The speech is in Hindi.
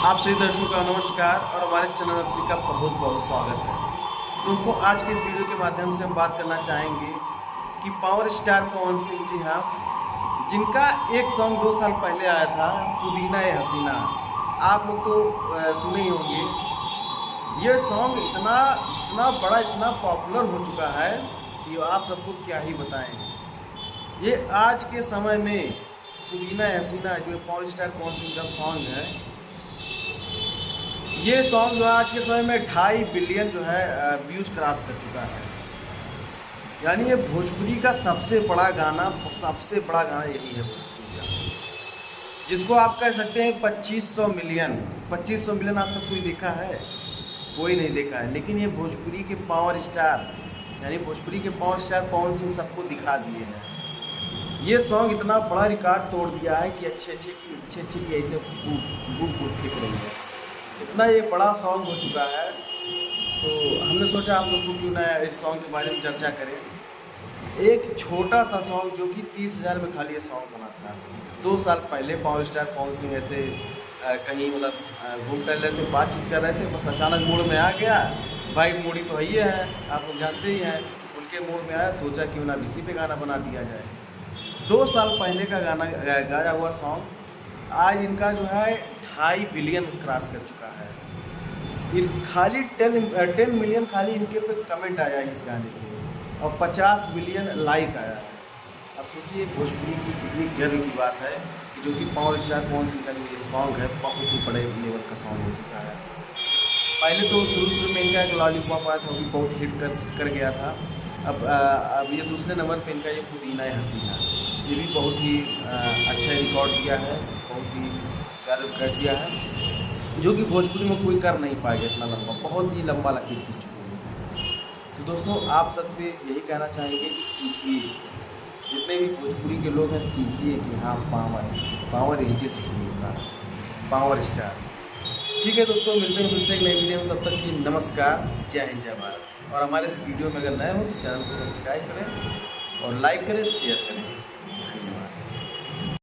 आप सभी दर्शकों का नमस्कार और हमारे चैनल में का बहुत बहुत स्वागत है। दोस्तों, आज के इस वीडियो के माध्यम से हम बात करना चाहेंगे कि पावर स्टार पवन सिंह जी हाँ, जिनका एक सॉन्ग 2 साल पहले आया था, पुदीना ए हसीना। आप लोग तो सुने ही होंगे। ये सॉन्ग इतना इतना बड़ा, इतना पॉपुलर हो चुका है कि आप सबको क्या ही बताएं। ये आज के समय में पुदीना ए हसीना जो पावर स्टार पवन सिंह का सॉन्ग है, ये सॉन्ग जो है आज के समय में 2.5 बिलियन जो है व्यूज क्रॉस कर चुका है। यानी ये भोजपुरी का सबसे बड़ा गाना यही है भोजपुरी का, जिसको आप कह सकते हैं 2500 मिलियन आज तक कोई देखा है? कोई नहीं देखा है। लेकिन ये भोजपुरी के पावर स्टार यानी भोजपुरी के पावर स्टार पवन सिंह सबको दिखा दिए हैं। ये सॉन्ग इतना बड़ा रिकॉर्ड तोड़ दिया है कि अच्छे की ऐसे बुक फेंक रही है। इतना ये बड़ा सॉन्ग हो चुका है, तो हमने सोचा आप लोग को क्यों ना इस सॉन्ग के बारे में चर्चा करें। एक छोटा सा सॉन्ग जो कि 30,000 में खाली ये सॉन्ग बना था 2 साल पहले। पावर स्टार पवन सिंह ऐसे कहीं मतलब घूम टहल रहे थे, बातचीत कर रहे थे, बस अचानक मूड में आ गया। भाई मूडी तो है, आप लोग जानते ही हैं। उनके मूड में आया, सोचा क्यों ना इसी पे गाना बना दिया जाए। 2 साल पहले का गाना गाया हुआ सॉन्ग आज इनका जो है 2.5 बिलियन क्रॉस कर चुका है। खाली 10 मिलियन खाली इनके पे कमेंट आया है इस गाने के, और 50 मिलियन लाइक आया है। अब सोचिए भोजपुरी की कितनी गर्व की बात है कि जो कि पावर स्टार पवन सिंह का जो ये सॉन्ग है बहुत ही बड़े लेवल का सॉन्ग हो चुका है। पहले तो शुरू में इनका एक लॉलीपॉप आया था, वो भी बहुत हिट कर गया था। अब ये दूसरे नंबर पे इनका ये पुदीना ए हसीना, ये भी बहुत ही अच्छा रिकॉर्ड किया है, बहुत ही गर्व कर दिया है, जो कि भोजपुरी में कोई कर नहीं पाएगा। इतना लंबा, बहुत ही लंबा लकीर खींच चुके हैं। तो दोस्तों, आप सबसे यही कहना चाहेंगे कि सीखिए, जितने भी भोजपुरी के लोग हैं सीखिए कि हाँ पावर नीचे से शुरू होता है, पावर स्टार। ठीक है दोस्तों, मिलते हैं फिर से एक नई वीडियो में। तब तक की नमस्कार, जय हिंद जय भारत। और हमारे इस वीडियो में अगर नए हो तो चैनल को सब्सक्राइब करें और लाइक करें, शेयर करें।